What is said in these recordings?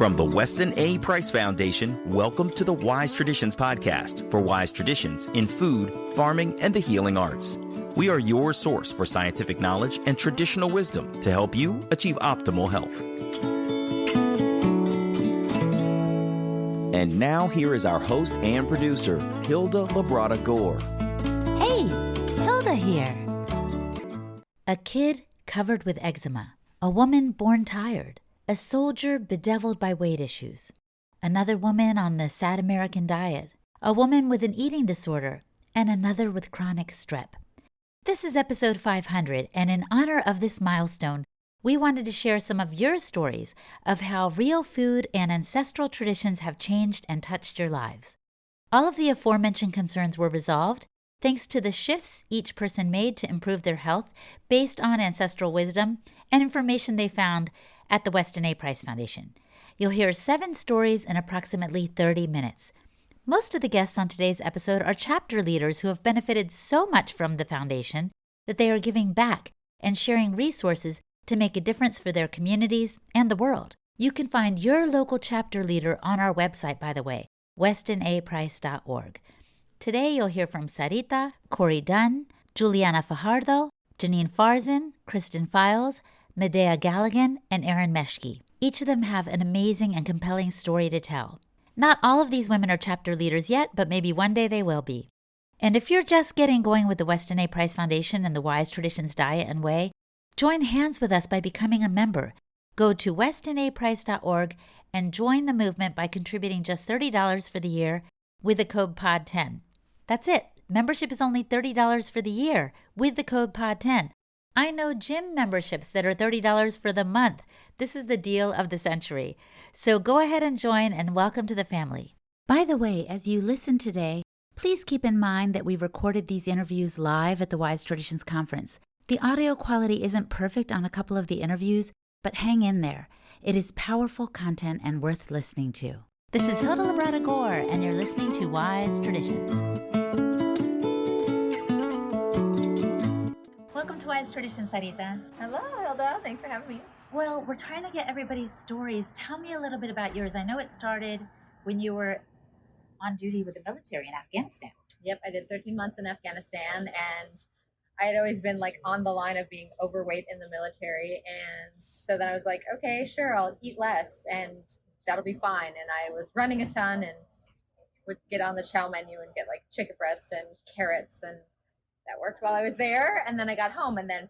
From the Weston A. Price Foundation, welcome to the Wise Traditions podcast for wise traditions in food, farming, and the healing arts. We are your source for scientific knowledge and traditional wisdom to help you achieve optimal health. And now here is our host and producer, Hilda Labrada Gore. Hey, Hilda here. A kid covered with eczema, a woman born tired, a soldier bedeviled by weight issues, another woman on the sad American diet, a woman with an eating disorder, and another with chronic strep. This is episode 500, and in honor of this milestone, we wanted to share some of your stories of how real food and ancestral traditions have changed and touched your lives. All of the aforementioned concerns were resolved thanks to the shifts each person made to improve their health based on ancestral wisdom and information they found at the Weston A. Price Foundation. You'll hear 7 stories in approximately 30 minutes. Most of the guests on today's episode are chapter leaders who have benefited so much from the foundation that they are giving back and sharing resources to make a difference for their communities and the world. You can find your local chapter leader on our website, by the way, westonaprice.org. Today you'll hear from Saritah, Corey Dunn, Juliana Fajardo, Janine Farzin, Kristen Files, Medea Galligan, and Erin Meschke. Each of them have an amazing and compelling story to tell. Not all of these women are chapter leaders yet, but maybe one day they will be. And if you're just getting going with the Weston A. Price Foundation and the Wise Traditions Diet and Way, join hands with us by becoming a member. Go to westonaprice.org and join the movement by contributing just $30 for the year with the code POD10. That's it. Membership is only $30 for the year with the code POD10. I know gym memberships that are $30 for the month. This is the deal of the century. So go ahead and join, and welcome to the family. By the way, as you listen today, please keep in mind that we recorded these interviews live at the Wise Traditions Conference. The audio quality isn't perfect on a couple of the interviews, but hang in there. It is powerful content and worth listening to. This is Hilda Labrada Gore, and you're listening to Wise Traditions. Welcome to Wise Traditions, Saritah. Hello, Hilda. Thanks for having me. Well, we're trying to get everybody's stories. Tell me a little bit about yours. I know it started when you were on duty with the military in Afghanistan. Yep, I did 13 months in Afghanistan, and I had always been like on the line of being overweight in the military. And so then I was like, okay, sure, I'll eat less and that'll be fine. And I was running a ton and would get on the chow menu and get like chicken breasts and carrots, and that worked while I was there. And then I got home and then,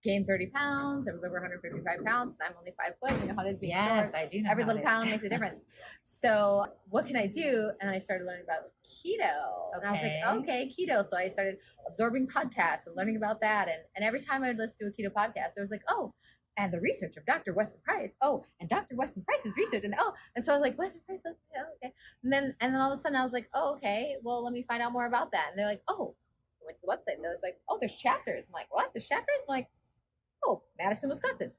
gained 30 pounds. I was over 155 pounds, and I'm only 5 foot. You know how it is being short. I do know. Every little pound makes a difference. So what can I do? And then I started learning about keto. Okay. And I was like, okay, keto. So I started absorbing podcasts and learning about that. And every time I would listen to a keto podcast, I was like, oh, and the research of Dr. Weston Price. Oh, and Dr. Weston Price's research. And so I was like, Weston Price, okay. And then all of a sudden I was like, oh, okay, well, let me find out more about that. And they're like, oh, I went to the website and they was like, oh, there's chapters. I'm like, what? There's chapters? I'm like, oh, Madison, Wisconsin.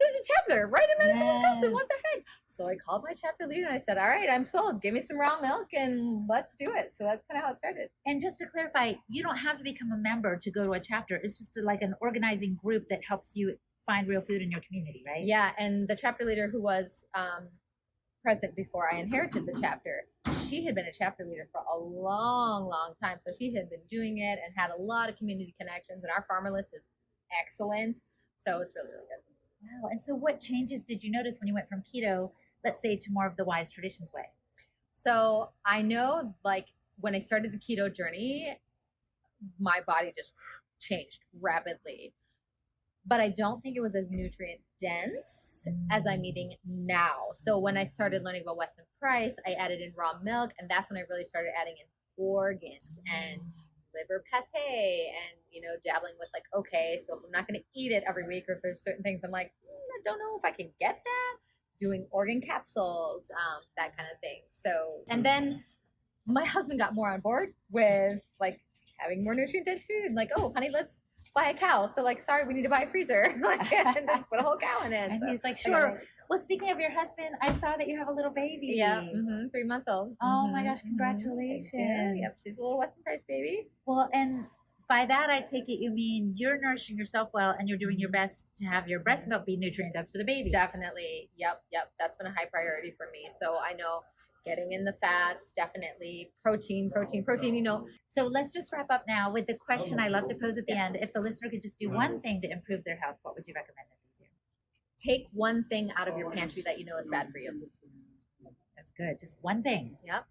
There's a chapter right in Madison, Wisconsin. What the heck? So I called my chapter leader and I said, all right, I'm sold. Give me some raw milk and let's do it. So that's kind of how it started. And just to clarify, you don't have to become a member to go to a chapter. It's just like an organizing group that helps you find real food in your community, right? Yeah, and the chapter leader who was present before I inherited the chapter, she had been a chapter leader for a long, long time. So she had been doing it and had a lot of community connections, and our farmer list is excellent. So it's really, really good. Wow. And so what changes did you notice when you went from keto, let's say, to more of the Wise Traditions way? So I know, like, when I started the keto journey, my body just changed rapidly. But I don't think it was as nutrient dense as I'm eating now. So when I started learning about Weston Price, I added in raw milk, and that's when I really started adding in organs and liver pate and, dabbling with like, okay, so if I'm not going to eat it every week, or if there's certain things I'm like, I don't know if I can get that, doing organ capsules, that kind of thing. So, and then my husband got more on board with like having more nutrient dense food. Like, oh, honey, let's buy a cow. So like, sorry, we need to buy a freezer. And then put a whole cow in it. And so, he's like, sure. Well, speaking of your husband, I saw that you have a little baby. Yeah, 3 months old. Oh my gosh, congratulations. Yep, she's a little Weston Price baby. Well, and by that, I take it you mean you're nourishing yourself well and you're doing your best to have your breast milk be nutrient dense for the baby. Definitely. Yep. That's been a high priority for me. So I know getting in the fats, definitely protein, So let's just wrap up now with the question I love to pose at the end. If the listener could just do one thing to improve their health, what would you recommend that they do? Take one thing out of your pantry that you know is bad for you. That's good. Just one thing. Yep.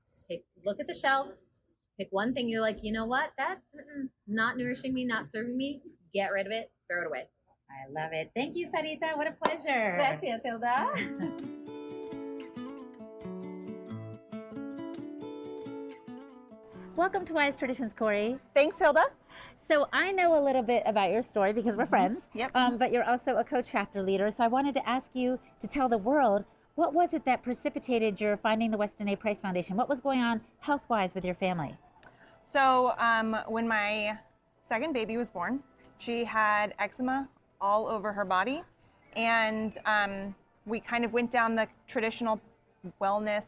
Look at the shelf. Pick one thing you're like, you know what? That not nourishing me, not serving me. Get rid of it. Throw it away. I love it. Thank you, Saritah. What a pleasure. Gracias, Hilda. Welcome to Wise Traditions, Corey. Thanks, Hilda. So I know a little bit about your story because we're friends. Yep. But you're also a co-chapter leader. So I wanted to ask you to tell the world, what was it that precipitated your finding the Weston A. Price Foundation? What was going on health-wise with your family? So when my second baby was born, she had eczema all over her body. And we kind of went down the traditional wellness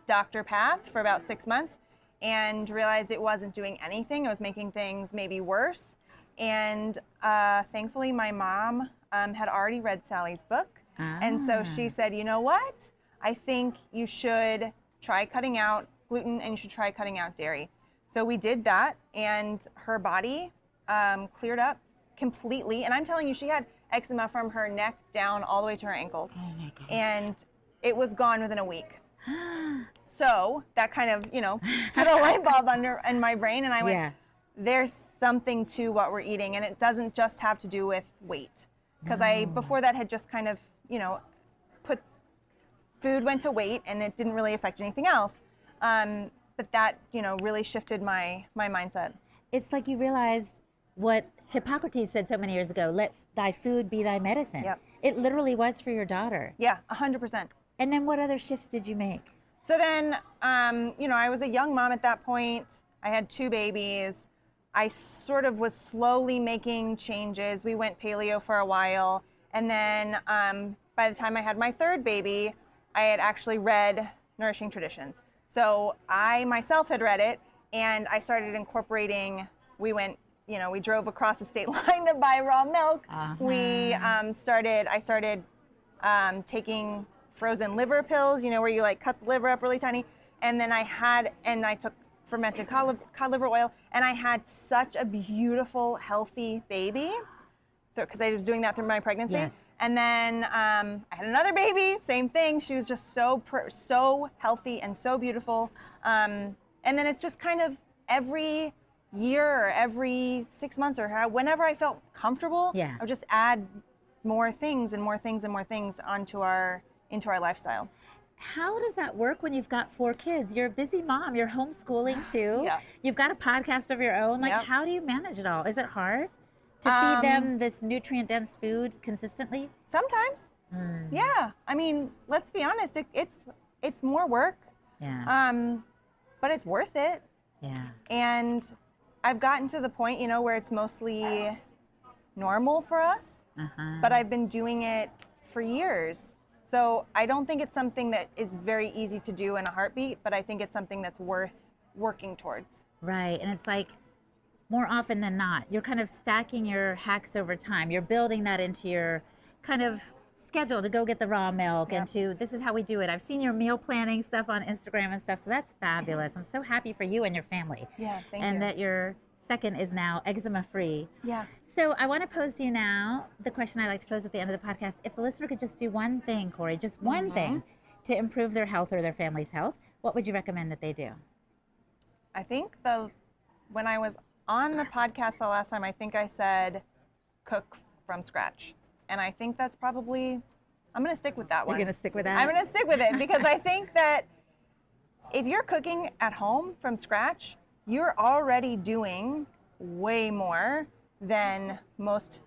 doctor path for about 6 months and realized it wasn't doing anything. It was making things maybe worse. And thankfully, my mom had already read Sally's book. And so she said, you know what? I think you should try cutting out gluten and you should try cutting out dairy. So we did that, and her body cleared up completely. And I'm telling you, she had eczema from her neck down all the way to her ankles. Oh my gosh. And it was gone within a week. So that kind of, put a light bulb in my brain, and I went, there's something to what we're eating, and it doesn't just have to do with weight. Because I, before that, had just kind of, food went to weight, and it didn't really affect anything else. But that, really shifted my mindset. It's like you realized what Hippocrates said so many years ago, let thy food be thy medicine. Yep. It literally was for your daughter. Yeah, 100%. And then what other shifts did you make? So then, I was a young mom at that point. I had 2 babies. I sort of was slowly making changes. We went paleo for a while. And then by the time I had my 3rd baby, I had actually read Nourishing Traditions. So I myself had read it, and I started incorporating, we drove across the state line to buy raw milk. I started taking frozen liver pills, where you cut the liver up really tiny. And then I took fermented cod liver oil, and I had such a beautiful, healthy baby, because I was doing that through my pregnancy. Yes. And then I had another baby, same thing. She was just so healthy and so beautiful. And then it's just kind of every year or every 6 months or whenever I felt comfortable, I would just add more things and more things and more things into our lifestyle. How does that work when you've got 4 kids? You're a busy mom. You're homeschooling too. Yeah. You've got a podcast of your own. Yep. How do you manage it all? Is it hard to feed them this nutrient-dense food consistently? Sometimes. Yeah. I mean, let's be honest. It's more work. Yeah. But it's worth it. Yeah. And I've gotten to the point, where it's mostly normal for us. But I've been doing it for years. So I don't think it's something that is very easy to do in a heartbeat, but I think it's something that's worth working towards. Right. And it's like, more often than not, you're kind of stacking your hacks over time. You're building that into your kind of schedule to go get the raw milk and to, this is how we do it. I've seen your meal planning stuff on Instagram and stuff, so that's fabulous. I'm so happy for you and your family. Yeah, thank you. And that your second is now eczema free. Yeah. So I want to pose to you now the question I like to pose at the end of the podcast. If the listener could just do one thing, Corey, just one thing to improve their health or their family's health, what would you recommend that they do? I think when I was on the podcast the last time, I think I said cook from scratch. And I think that's probably, I'm going to stick with that one. You're going to stick with that? I'm going to stick with it because I think that if you're cooking at home from scratch, you're already doing way more than most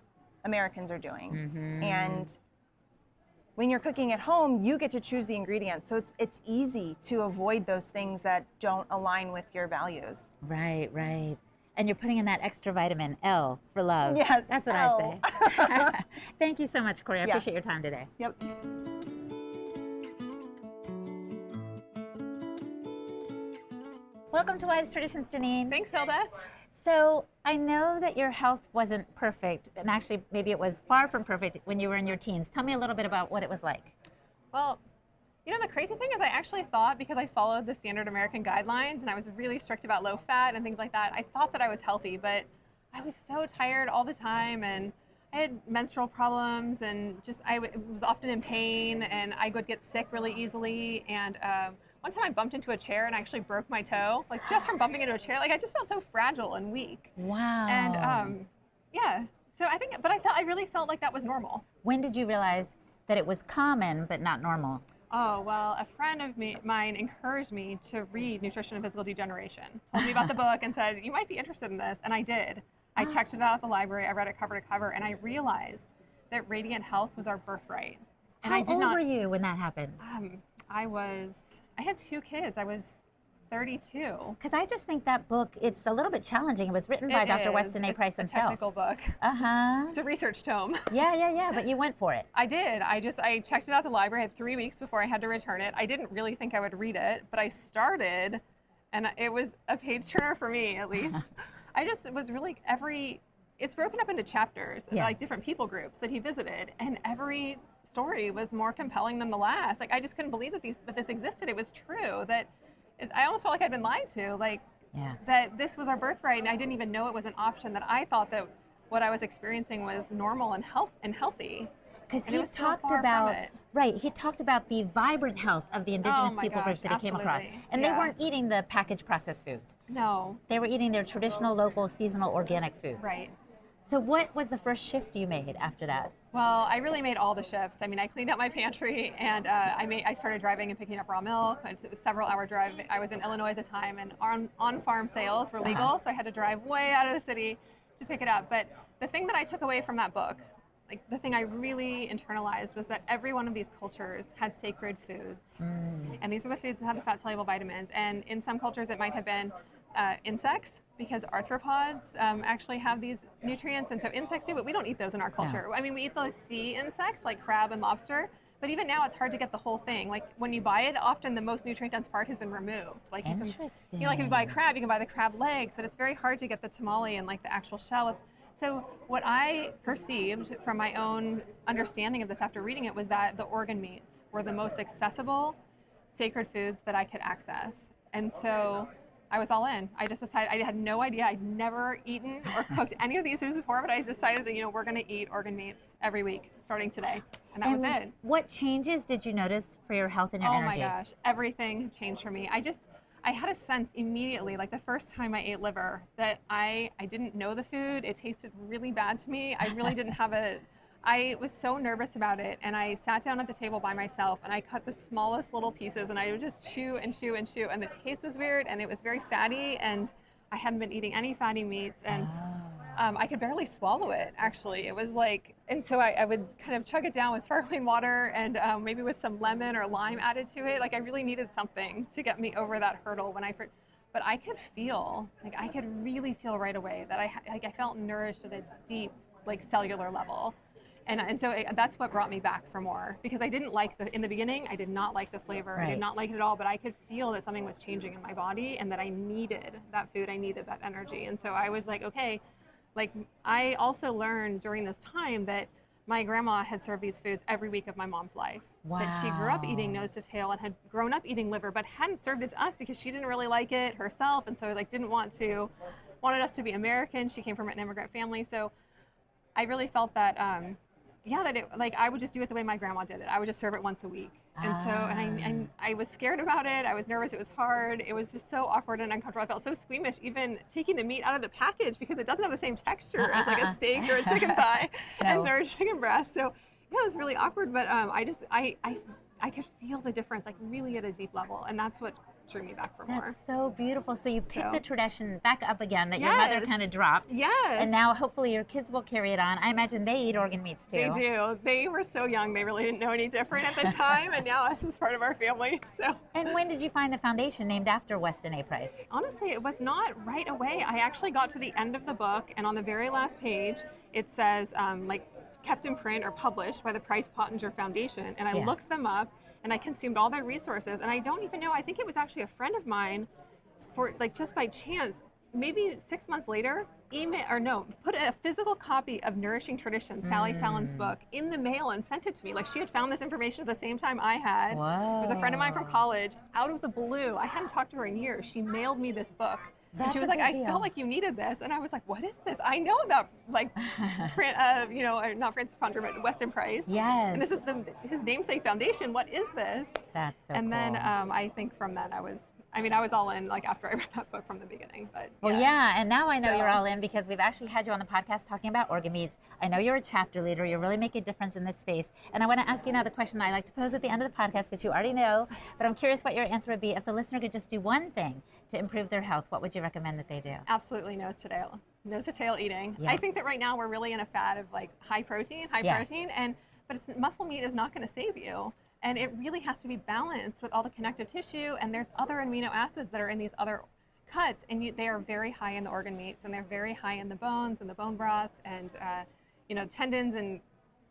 Americans are doing. And when you're cooking at home, you get to choose the ingredients. So it's easy to avoid those things that don't align with your values. Right, right. And you're putting in that extra vitamin, L for love. Yes, that's what L. I say. Thank you so much, Corey. I appreciate your time today. Yep. Welcome to Wise Traditions, Janine. Thanks, Hilda. So I know that your health wasn't perfect, and actually maybe it was far from perfect when you were in your teens. Tell me a little bit about what it was like. Well, you know, the crazy thing is I actually thought, because I followed the standard American guidelines and I was really strict about low fat and things like that, I thought that I was healthy, but I was so tired all the time, and I had menstrual problems, and just I was often in pain, and I would get sick really easily. And one time I bumped into a chair and I actually broke my toe, like just from bumping into a chair. Like I just felt so fragile and weak. Wow. And yeah, so I really felt like that was normal. When did you realize that it was common but not normal? Oh, well, a friend of mine encouraged me to read Nutrition and Physical Degeneration. Told me about the book and said, you might be interested in this. And I did. I checked it out at the library. I read it cover to cover, and I realized that radiant health was our birthright. And How old were you when that happened? I had 2 kids. I was 32. Because I just think that book, it's a little bit challenging. It was written by Dr. Weston A. Price himself. It's a technical book. It's a research tome. Yeah, but you went for it. I did. I checked it out at the library. I had 3 weeks before I had to return it. I didn't really think I would read it, but I started, and it was a page turner for me, at least. I just was really it's broken up into chapters, like different people groups that he visited, and every story was more compelling than the last. Like I just couldn't believe that this existed. It was true. I almost felt like I'd been lied to, that this was our birthright, and I didn't even know it was an option, that I thought that what I was experiencing was normal and healthy. Because he talked about, he talked about the vibrant health of the indigenous people groups that he came across. And they weren't eating the packaged processed foods. No. They were eating their traditional, local, seasonal, organic foods. Right. So what was the first shift you made after that? Well, I really made all the shifts. I mean, I cleaned up my pantry, and I started driving and picking up raw milk. It was a several-hour drive. I was in Illinois at the time, and on-farm sales were legal, so I had to drive way out of the city to pick it up. But the thing that I took away from that book, like the thing I really internalized, was that every one of these cultures had sacred foods. And these were the foods that had the fat-soluble vitamins. And in some cultures, it might have been insects, because arthropods actually have these nutrients, and so insects do, but we don't eat those in our culture. I mean, we eat the sea insects like crab and lobster, but even now it's hard to get the whole thing. Like when you buy it, often the most nutrient-dense part has been removed. Like Interesting. Like if you buy crab, you can buy the crab legs, but it's very hard to get the tamale and like the actual shell. So what I perceived from my own understanding of this after reading it was that the organ meats were the most accessible sacred foods that I could access. And so I was all in. I just decided, I had no idea. I'd never eaten or cooked any of these foods before, but I decided that, we're going to eat organ meats every week starting today. And that was it. What changes did you notice for your health and your energy? Oh my gosh, everything changed for me. I had a sense immediately, like the first time I ate liver, that I didn't know the food. It tasted really bad to me. I really didn't have I was so nervous about it, and I sat down at the table by myself, and I cut the smallest little pieces, and I would just chew and chew and chew, and the taste was weird, and it was very fatty, and I hadn't been eating any fatty meats, and I could barely swallow it, actually. It was like, and so I would kind of chug it down with sparkling water, and maybe with some lemon or lime added to it. Like I really needed something to get me over that hurdle but I could feel, I could really feel right away that I felt nourished at a deep, cellular level. And so that's what brought me back for more, because I didn't like in the beginning, I did not like the flavor. Right. I did not like it at all, but I could feel that something was changing in my body, and that I needed that food, I needed that energy. And so I was like, okay, I also learned during this time that my grandma had served these foods every week of my mom's life. Wow. That she grew up eating nose to tail and had grown up eating liver, but hadn't served it to us because she didn't really like it herself. And so wanted us to be American. She came from an immigrant family. So I really felt that, I would just do it the way my grandma did it. I would just serve it once a week. And so, and I was scared about it. I was nervous. It was hard. It was just so awkward and uncomfortable. I felt so squeamish even taking the meat out of the package, because it doesn't have the same texture as like a steak or a chicken thigh or a chicken breast. So yeah, it was really awkward, but I could feel the difference, really at a deep level. And that's what drew me back for more. That's so beautiful. So you picked the tradition back up again that your mother kind of dropped. Yes. And now hopefully your kids will carry it on. I imagine they eat organ meats too. They do. They were so young, they really didn't know any different at the time, and now it's just part of our family. So. And when did you find the foundation named after Weston A. Price? Honestly, it was not right away. I actually got to the end of the book, and on the very last page, it says kept in print or published by the Price Pottinger Foundation, and I looked them up, and I consumed all their resources, and I don't even know, I think it was actually a friend of mine, for just by chance, maybe 6 months later, put a physical copy of Nourishing Traditions, Sally Fallon's book, in the mail and sent it to me. Like, she had found this information at the same time I had. Whoa. It was a friend of mine from college. Out of the blue, I hadn't talked to her in years. She mailed me this book. And she was like, I felt like you needed this. And I was like, what is this? I know about, like, not Francis Poncher, but Weston Price. Yes. And this is his namesake foundation. What is this? That's so and cool. then I think from that I was all in, like, after I read that book from the beginning. But Well, yeah, and now I know you're all in because we've actually had you on the podcast talking about organ meats. I know you're a chapter leader. You're really making a difference in this space. And I want to ask you now the question I like to pose at the end of the podcast, which you already know, but I'm curious what your answer would be. If the listener could just do one thing to improve their health, what would you recommend that they do? Absolutely nose to tail eating. Yeah. I think that right now we're really in a fad of, like, high protein, but muscle meat is not going to save you. And it really has to be balanced with all the connective tissue, and there's other amino acids that are in these other cuts, and they are very high in the organ meats, and they're very high in the bones and the bone broths and tendons and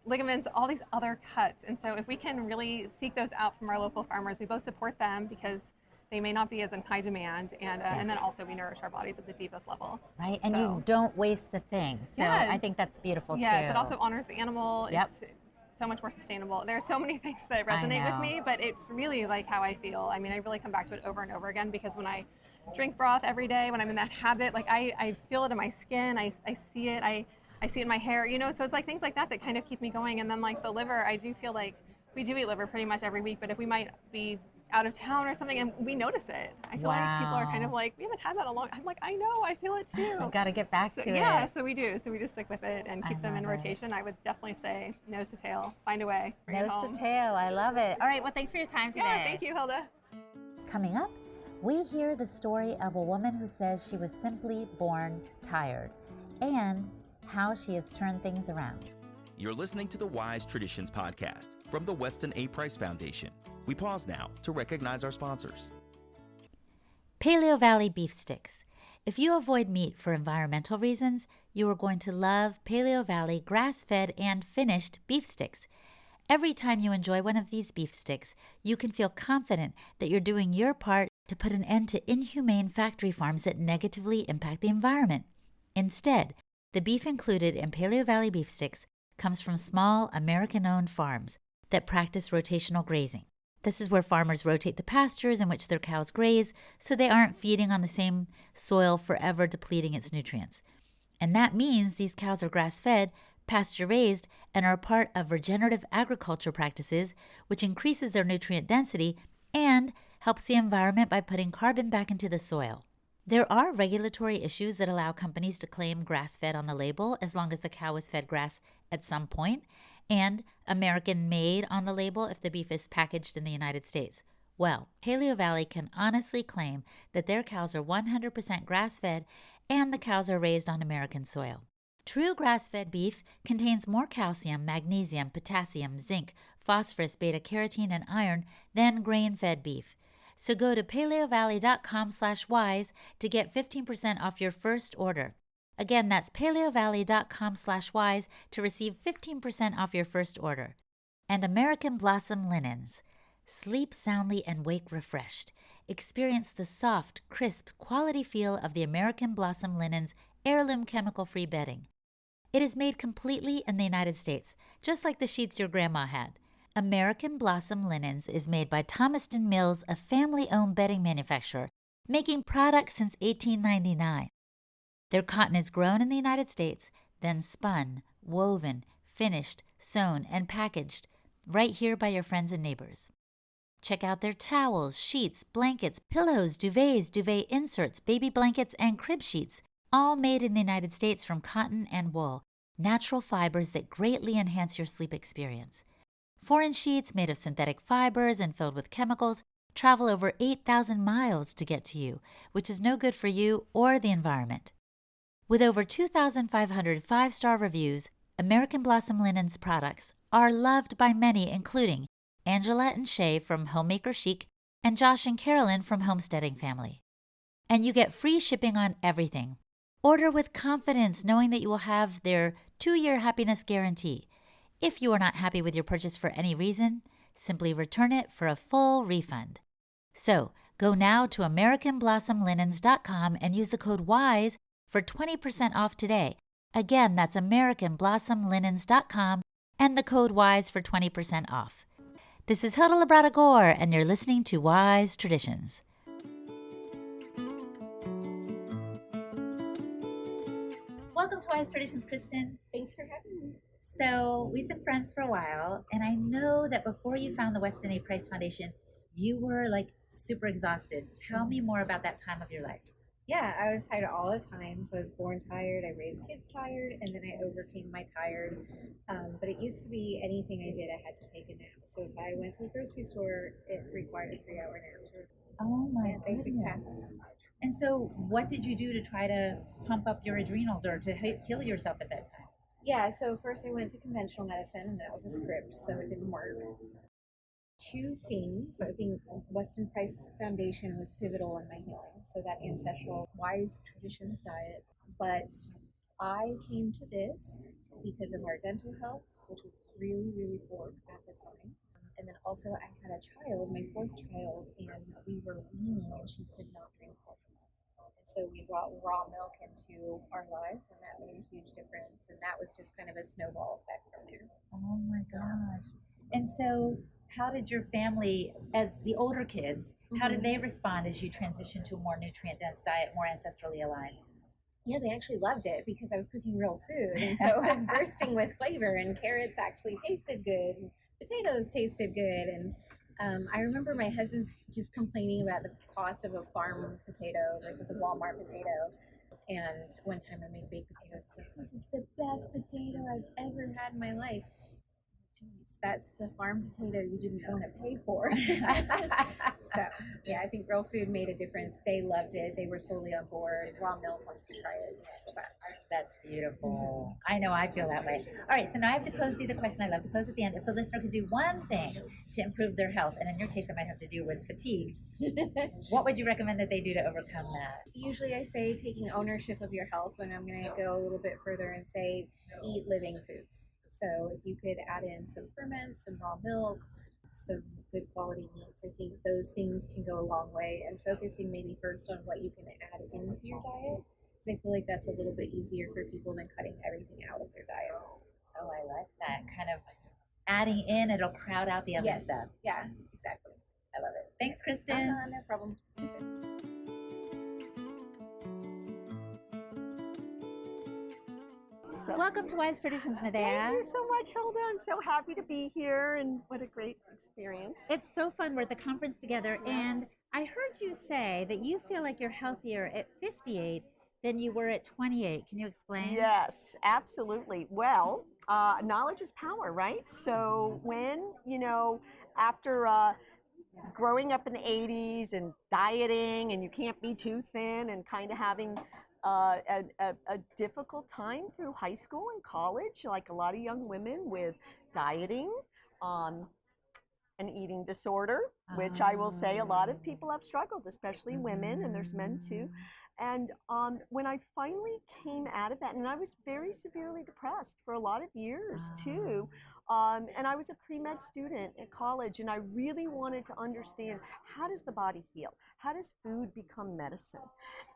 ligaments, all these other cuts. And so if we can really seek those out from our local farmers, we both support them because they may not be as in high demand, and then also we nourish our bodies at the deepest level. Right, and you don't waste a thing. So yeah. I think that's beautiful too. Yes, it also honors the animal. Yep. It's so much more sustainable. There are so many things that resonate with me, but it's really like how I feel. I mean, I really come back to it over and over again because when I drink broth every day, when I'm in that habit, like I feel it in my skin, I see it, I see it in my hair, so it's like things like that kind of keep me going. And then, like, the liver, I do feel like we do eat liver pretty much every week, but if we might be out of town or something and we notice it, I feel like people are kind of like, we haven't had that in a long. I'm like, I know, I feel it too. I've got to get back to it. Yeah, so we do. So we just stick with it and keep them in rotation. I would definitely say nose to tail, find a way, bring it home. Nose to tail, I love it. All right, well, thanks for your time today. Yeah, thank you, Hilda. Coming up, we hear the story of a woman who says she was simply born tired and how she has turned things around. You're listening to the Wise Traditions podcast from the Weston A. Price Foundation. We pause now to recognize our sponsors. PaleoValley beef sticks. If you avoid meat for environmental reasons, you are going to love PaleoValley grass-fed and finished beef sticks. Every time you enjoy one of these beef sticks, you can feel confident that you're doing your part to put an end to inhumane factory farms that negatively impact the environment. Instead, the beef included in PaleoValley beef sticks comes from small American-owned farms that practice rotational grazing. This is where farmers rotate the pastures in which their cows graze so they aren't feeding on the same soil forever, depleting its nutrients. And that means these cows are grass-fed, pasture-raised, and are a part of regenerative agriculture practices, which increases their nutrient density and helps the environment by putting carbon back into the soil. There are regulatory issues that allow companies to claim grass-fed on the label as long as the cow was fed grass at some point, and American-made on the label if the beef is packaged in the United States. Well, PaleoValley can honestly claim that their cows are 100% grass-fed and the cows are raised on American soil. True grass-fed beef contains more calcium, magnesium, potassium, zinc, phosphorus, beta-carotene, and iron than grain-fed beef. So go to paleovalley.com/wise to get 15% off your first order. Again, that's paleovalley.com/wise to receive 15% off your first order. And American Blossom Linens. Sleep soundly and wake refreshed. Experience the soft, crisp, quality feel of the American Blossom Linens heirloom chemical-free bedding. It is made completely in the United States, just like the sheets your grandma had. American Blossom Linens is made by Thomaston Mills, a family-owned bedding manufacturer, making products since 1899. Their cotton is grown in the United States, then spun, woven, finished, sewn, and packaged right here by your friends and neighbors. Check out their towels, sheets, blankets, pillows, duvets, duvet inserts, baby blankets, and crib sheets, all made in the United States from cotton and wool, natural fibers that greatly enhance your sleep experience. Foreign sheets made of synthetic fibers and filled with chemicals travel over 8,000 miles to get to you, which is no good for you or the environment. With over 2,500 five-star reviews, American Blossom Linens products are loved by many, including Angela and Shay from Homemaker Chic and Josh and Carolyn from Homesteading Family. And you get free shipping on everything. Order with confidence, knowing that you will have their 2-year happiness guarantee. If you are not happy with your purchase for any reason, simply return it for a full refund. So, Go now to AmericanBlossomLinens.com and use the code WISE for 20% off today. Again, that's AmericanBlossomLinens.com and the code WISE for 20% off. This is Hilda Labrada Gore, and you're listening to Wise Traditions. Welcome to Wise Traditions, Kristen. Thanks for having me. So we've been friends for a while, and I know that before you found the Weston A. Price Foundation, you were like super exhausted. Tell me more about that time of your life. Yeah, I was tired all the time. So I was born tired, I raised kids tired, and then I overcame my tired. But it used to be anything I did, I had to take a nap. So if I went to the grocery store, it required a 3-hour nap. Oh my basic goodness. tasks. And so what did you do to try to pump up your adrenals or to heal yourself at that time? Yeah, so first I went to conventional medicine, and that was a script, so it didn't work. Two things. I think Weston Price Foundation was pivotal in my healing. So that ancestral Wise Traditions diet. But I came to this because of our dental health, which was really, really poor at the time. And then also I had a child, my fourth child, and we were weaning and she could not drink formula. And so we brought raw milk into our lives, and that made a huge difference. And that was just kind of a snowball effect from there. Oh my gosh. And so how did your family, as the older kids, how did they respond as you transitioned to a more nutrient-dense diet, more ancestrally aligned? Yeah, they actually loved it because I was cooking real food. And so it was bursting with flavor, and carrots actually tasted good, and potatoes tasted good. And I remember my husband just complaining about the cost of a farm potato versus a Walmart potato. And one time I made baked potatoes. I was like, this is the best potato I've ever had in my life. Jeez, that's the farm potato you didn't want to pay for. So, yeah, I think real food made a difference. They loved it. They were totally on board. Raw milk wants to try it. That's beautiful. I know I feel that way. All right, so now I have to pose you the question I love to pose at the end. If the listener could do one thing to improve their health, and in your case it might have to do with fatigue, what would you recommend that they do to overcome that? Usually I say taking ownership of your health, when I'm going to go a little bit further and say eat living foods. So if you could add in some ferments, some raw milk, some good quality meats, I think those things can go a long way. And focusing maybe first on what you can add into your diet, because I feel like that's a little bit easier for people than cutting everything out of their diet. Oh, I like that. Kind of adding in, it'll crowd out the other stuff. Yeah, exactly. I love it. Thanks, Kristen. No problem. Welcome to Wise Traditions, Medea. Thank you so much, Hilda. I'm so happy to be here, and what a great experience. It's so fun. We're at the conference together, and I heard you say that you feel like you're healthier at 58 than you were at 28. Can you explain? Yes, absolutely. Well, knowledge is power, right? So when, after growing up in the 80s and dieting, and you can't be too thin, and kind of having a difficult time through high school and college, like a lot of young women with dieting and eating disorder, which I will say a lot of people have struggled, especially women, and there's men too. And when I finally came out of that, and I was very severely depressed for a lot of years too, and I was a pre-med student at college, and I really wanted to understand, how does the body heal? How does food become medicine?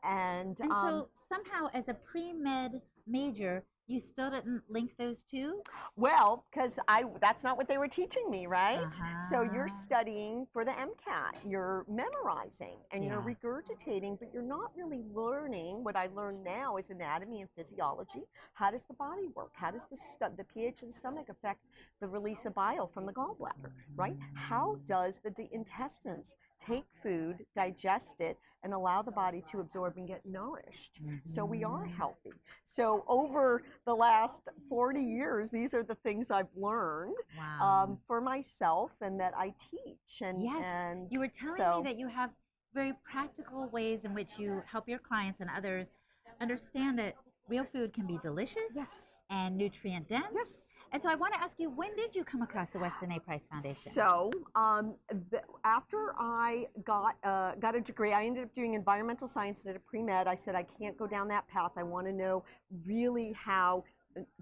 And so somehow as a pre-med major, you still didn't link those two? Well, because that's not what they were teaching me, right? So you're studying for the MCAT, you're memorizing and you're regurgitating, but you're not really learning. What I learn now is anatomy and physiology. How does the body work? How does the pH of the stomach affect the release of bile from the gallbladder, right? How does the intestines take food, digest it, and allow the body to absorb and get nourished? So we are healthy. So over the last 40 years, these are the things I've learned for myself and that I teach. And you were telling me that you have very practical ways in which you help your clients and others understand that real food can be delicious and nutrient dense. And so I want to ask you, when did you come across the Weston A. Price Foundation? So after I got a degree, I ended up doing environmental sciences at a pre-med. I said, I can't go down that path. I want to know really how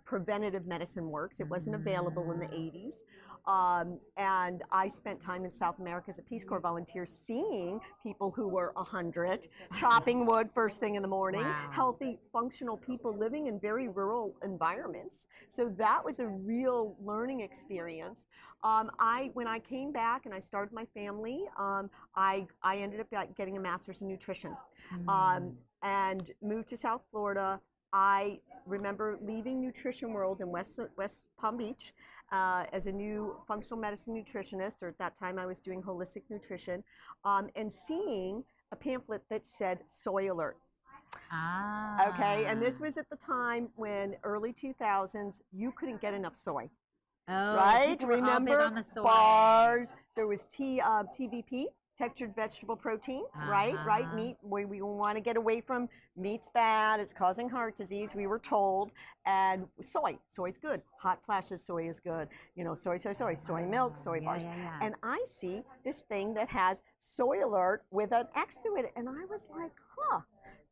preventative medicine works. It wasn't available in the 80s. And I spent time in South America as a Peace Corps volunteer seeing people who were 100, chopping wood first thing in the morning, healthy, functional people living in very rural environments. So that was a real learning experience. When I came back and I started my family, I ended up getting a master's in nutrition and moved to South Florida. I remember leaving Nutrition World in West Palm Beach as a new functional medicine nutritionist, or at that time I was doing holistic nutrition, and seeing a pamphlet that said soy alert. Okay, and this was at the time when early 2000s, you couldn't get enough soy. Right? Remember on the soy. Bars, there was TVP, textured vegetable protein, right? Meat, we want to get away from meat's bad, it's causing heart disease, we were told. And soy's good. Hot flashes, soy is good. You know, soy milk, soy bars. And I see this thing that has soy alert with an X through it. And I was like,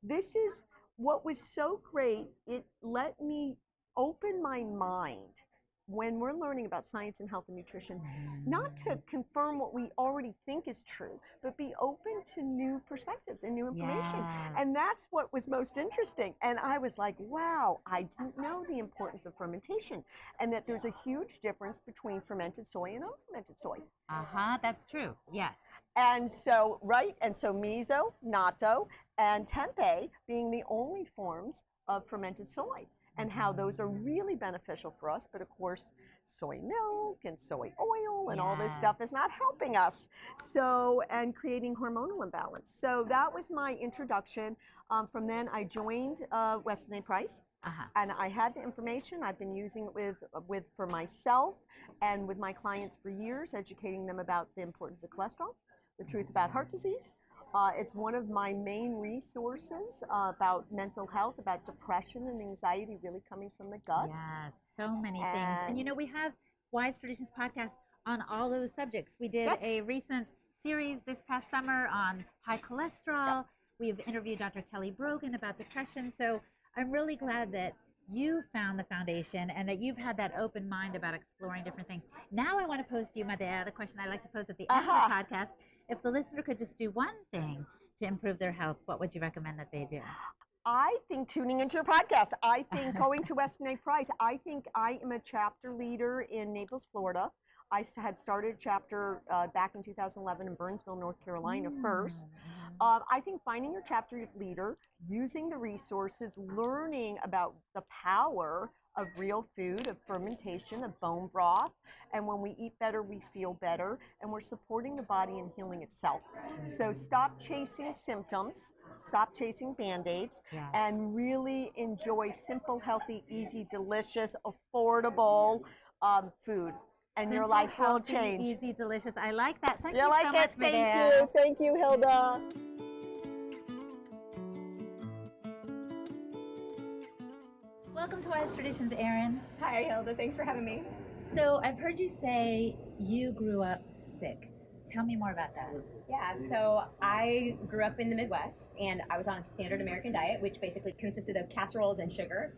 this is what was so great. It let me open my mind when we're learning about science and health and nutrition, not to confirm what we already think is true, but be open to new perspectives and new information. And that's what was most interesting. And I was like, wow, I didn't know the importance of fermentation and that there's a huge difference between fermented soy and unfermented soy. That's true, yes. And so, miso, natto, and tempeh being the only forms of fermented soy, and how those are really beneficial for us. But of course, soy milk and soy oil and all this stuff is not helping us. So, and creating hormonal imbalance. So that was my introduction. From then I joined Weston A. Price, and I had the information. I've been using it for myself and with my clients for years, educating them about the importance of cholesterol, the truth about heart disease. It's one of my main resources about mental health, about depression and anxiety really coming from the gut. Yes, so many things. And you know, we have Wise Traditions podcast on all those subjects. We did a recent series this past summer on high cholesterol. We've interviewed Dr. Kelly Brogan about depression. So I'm really glad that you found the foundation and that you've had that open mind about exploring different things. Now I want to pose to you, Medea, the question I like to pose at the end of the podcast. If the listener could just do one thing to improve their health, what would you recommend that they do? I think tuning into your podcast. I think going to Weston A. Price. I think I am a chapter leader in Naples, Florida. I had started a chapter back in 2011 in Burnsville, North Carolina first. I think finding your chapter leader, using the resources, learning about the power of real food, of fermentation, of bone broth. And when we eat better, we feel better. And we're supporting the body and healing itself. So stop chasing symptoms, stop chasing Band-Aids, and really enjoy simple, healthy, easy, delicious, affordable food. And Simple, your life will healthy, change. Easy, delicious. I like that. Thank You you like so it? much, Thank Medea. you. Thank you, Hilda. Welcome to Wise Traditions, Erin. Hi, Hilda. Thanks for having me. So I've heard you say you grew up sick. Tell me more about that. Yeah, so I grew up in the Midwest, and I was on a standard American diet, which basically consisted of casseroles and sugar.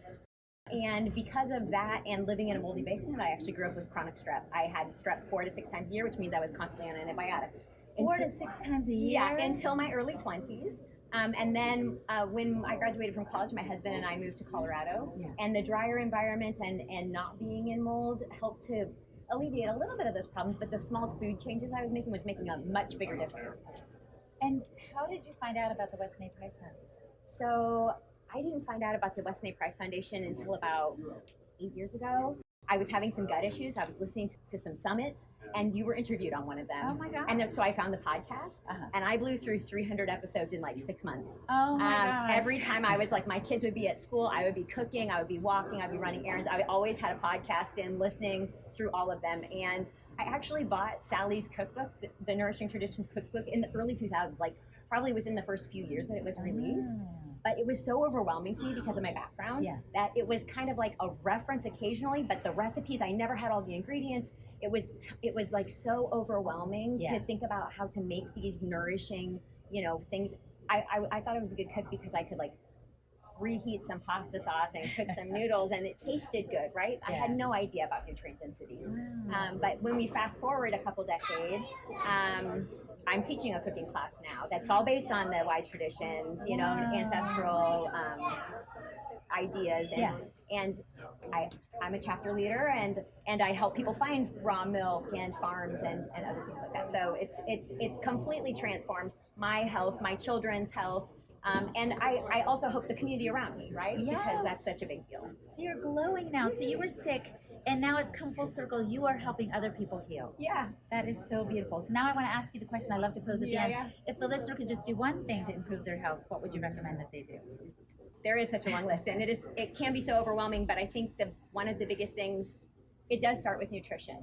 And because of that and living in a moldy basement, I actually grew up with chronic strep. I had strep 4 to 6 times a year, which means I was constantly on antibiotics. 4 to 6 times a year? Yeah, until my early 20s. And then when I graduated from college, my husband and I moved to Colorado. And the drier environment and not being in mold helped to alleviate a little bit of those problems. But the small food changes I was making a much bigger difference. And how did you find out about the Weston A. Price Foundation? So I didn't find out about the Weston A. Price Foundation until about 8 years ago. I was having some gut issues. I was listening to some summits, and you were interviewed on one of them. Oh my God. And so I found the podcast, and I blew through 300 episodes in like 6 months. Oh my gosh. Every time I was like, my kids would be at school, I would be cooking, I would be walking, I'd be running errands. I always had a podcast and listening through all of them. And I actually bought Sally's cookbook, the Nourishing Traditions cookbook, in the early 2000s, like probably within the first few years that it was released. But it was so overwhelming to me because of my background that it was kind of like a reference occasionally, but the recipes, I never had all the ingredients. It was like so overwhelming to think about how to make these nourishing, things. I thought I was a good cook because I could like reheat some pasta sauce and cook some noodles, and it tasted good, right? I had no idea about nutrient density. But when we fast forward a couple decades, I'm teaching a cooking class now that's all based on the wise traditions, you know, ancestral ideas, and I'm a chapter leader, and I help people find raw milk and farms and other things like that. So it's completely transformed my health, my children's health, and I also hope the community around me, right? Because that's such a big deal. So you're glowing now. So you were sick, and now it's come full circle. You are helping other people heal. Yeah. That is so beautiful. So now I want to ask you the question I love to pose at the end. If the listener could just do one thing to improve their health, what would you recommend that they do? There is such a long list, and it can be so overwhelming, but I think one of the biggest things, it does start with nutrition.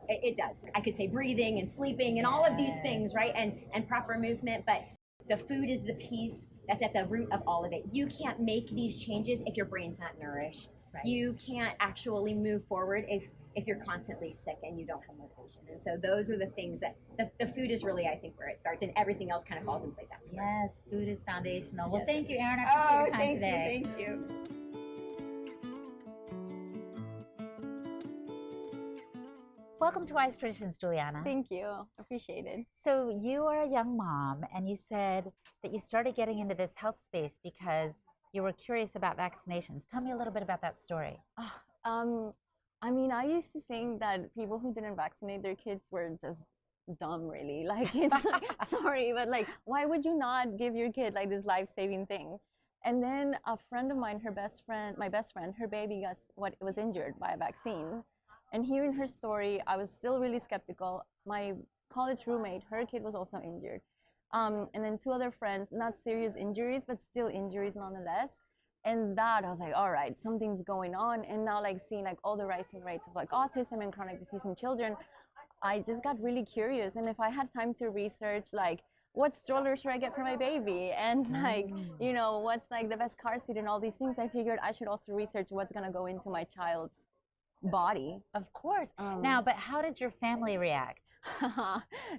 It does. I could say breathing and sleeping and all of these things, right? And proper movement, but the food is the piece that's at the root of all of it. You can't make these changes if your brain's not nourished. Right. You can't actually move forward if you're constantly sick and you don't have motivation. And so those are the things that the food is really, I think, where it starts, and everything else kind of falls in place afterwards. Yes, food is foundational. Well, thank you, Erin. I appreciate your time today. Thank you. Welcome to Wise Traditions, Juliana. Thank you. Appreciate it. So you are a young mom, and you said that you started getting into this health space because you were curious about vaccinations. Tell me a little bit about that story. I mean, I used to think that people who didn't vaccinate their kids were just dumb, really. Like, it's sorry, but like, why would you not give your kid like this life-saving thing? And then a friend of mine, my best friend, her baby was injured by a vaccine. And hearing her story, I was still really skeptical. My college roommate, her kid was also injured. And then 2 other friends, not serious injuries, but still injuries nonetheless. And that, I was like, all right, something's going on. And now, like, seeing like all the rising rates of like autism and chronic disease in children, I just got really curious. And if I had time to research, like, what stroller should I get for my baby? And like, you know, what's like the best car seat and all these things, I figured I should also research what's gonna go into my child's body. Of course. Now, but how did your family react?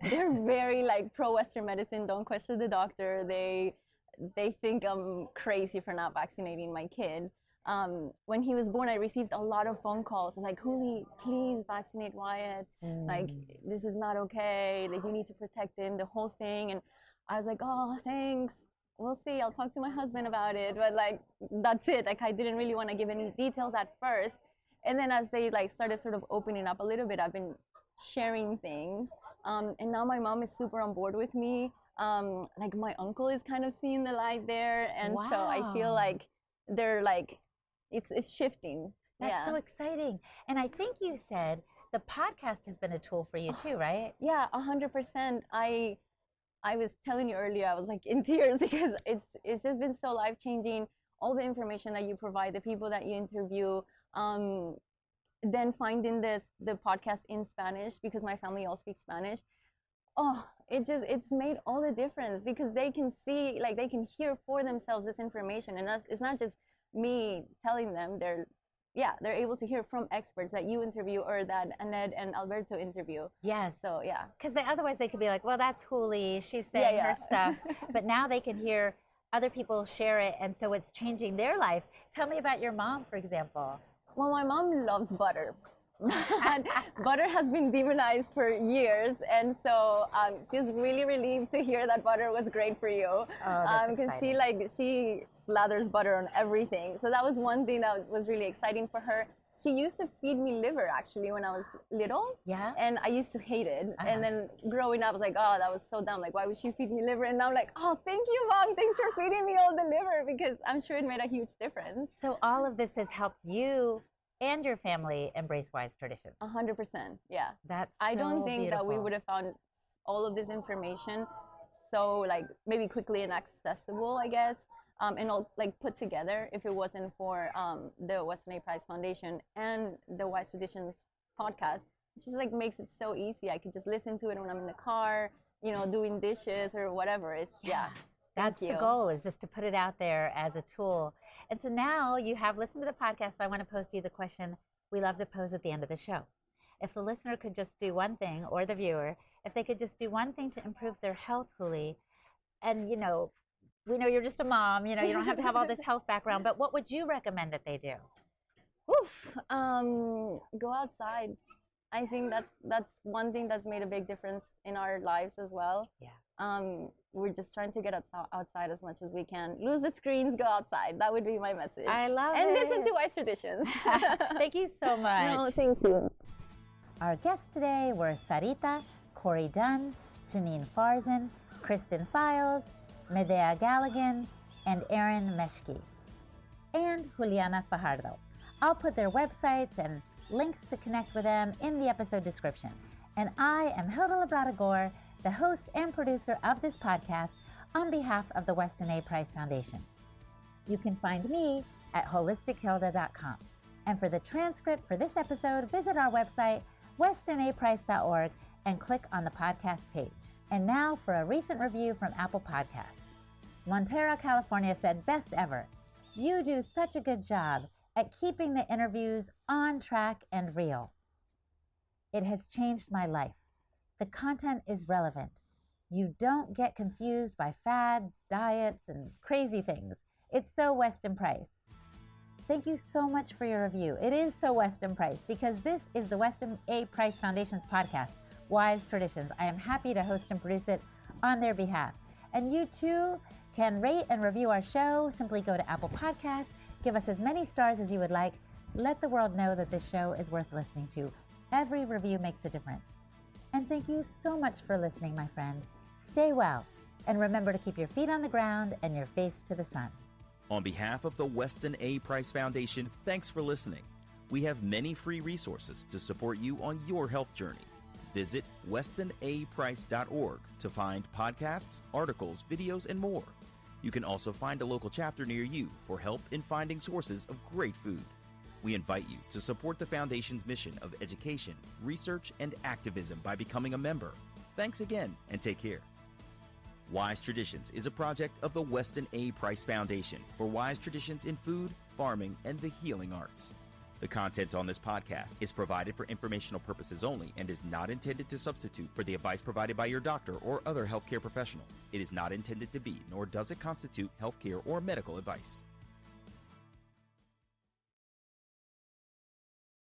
They're very like pro-Western medicine. Don't question the doctor. They think I'm crazy for not vaccinating my kid. When he was born, I received a lot of phone calls like, Huli, please vaccinate Wyatt. Like, this is not okay. Like, you need to protect him, the whole thing. And I was like, oh, thanks. We'll see. I'll talk to my husband about it. But like, that's it. Like, I didn't really want to give any details at first. And then as they like started sort of opening up a little bit, I've been sharing things. And now my mom is super on board with me. Like, my uncle is kind of seeing the light there. And so I feel like they're like, it's shifting. That's so exciting. And I think you said the podcast has been a tool for you too, right? Yeah, 100%. I was telling you earlier, I was like in tears because it's just been so life-changing. All the information that you provide, the people that you interview, then finding the podcast in Spanish because my family all speaks Spanish. Oh, it's made all the difference because they can see, like, they can hear for themselves this information, and it's not just me telling them. They're able to hear from experts that you interview or that Annette and Alberto interview. Yes. So yeah. Because otherwise they could be like, well, that's Huli, she's saying her stuff. But now they can hear other people share it, and so it's changing their life. Tell me about your mom, for example. Well, my mom loves butter. And butter has been demonized for years, and so she was really relieved to hear that butter was great for you. Because she slathers butter on everything. So that was one thing that was really exciting for her. She used to feed me liver actually when I was little. Yeah. And I used to hate it. And then growing up, I was like, oh, that was so dumb. Like, why would she feed me liver? And now I'm like, oh, thank you, Mom. Thanks for feeding me all the liver, because I'm sure it made a huge difference. So all of this has helped you and your family embrace wise traditions. 100%, yeah. That's I don't think beautiful. that we would have found all of this information so like maybe quickly and accessible, I guess, and all like put together if it wasn't for the Weston A. Price Foundation and the Wise Traditions podcast. It just like makes it so easy. I could just listen to it when I'm in the car, you know, doing dishes or whatever. It's That's the goal, is just to put it out there as a tool. And so now you have listened to the podcast. So I want to pose to you the question we love to pose at the end of the show. If the listener could just do one thing, or the viewer, if they could just do one thing to improve their health, Huli, and, you know, we know you're just a mom, you don't have to have all this health background, but what would you recommend that they do? Go outside. I think that's one thing that's made a big difference in our lives as well. Yeah. We're just trying to get outside as much as we can. Lose the screens, go outside. That would be my message. I love it. And listen to Wise Traditions. Thank you so much. No, thank you. Our guests today were Saritah, Corey Dunn, Janine Farzin, Kristen Files, Medea Galligan, and Erin Meschke, and Juliana Fajardo. I'll put their websites and links to connect with them in the episode description. And I am Hilda Labrada-Gore, the host and producer of this podcast on behalf of the Weston A. Price Foundation. You can find me at holistichilda.com. And for the transcript for this episode, visit our website, westonaprice.org, and click on the podcast page. And now for a recent review from Apple Podcasts. Montero, California said, "Best ever. You do such a good job at keeping the interviews on track and real. It has changed my life. The content is relevant. You don't get confused by fads, diets, and crazy things. It's so Weston Price." Thank you so much for your review. It is so Weston Price because this is the Weston A. Price Foundation's podcast, Wise Traditions. I am happy to host and produce it on their behalf. And you too can rate and review our show. Simply go to Apple Podcasts, give us as many stars as you would like. Let the world know that this show is worth listening to. Every review makes a difference. And thank you so much for listening, my friend. Stay well, and remember to keep your feet on the ground and your face to the sun. On behalf of the Weston A. Price Foundation, thanks for listening. We have many free resources to support you on your health journey. Visit westonaprice.org to find podcasts, articles, videos, and more. You can also find a local chapter near you for help in finding sources of great food. We invite you to support the Foundation's mission of education, research, and activism by becoming a member. Thanks again, and take care. Wise Traditions is a project of the Weston A. Price Foundation for wise traditions in food, farming, and the healing arts. The content on this podcast is provided for informational purposes only and is not intended to substitute for the advice provided by your doctor or other healthcare professional. It is not intended to be, nor does it constitute healthcare or medical advice.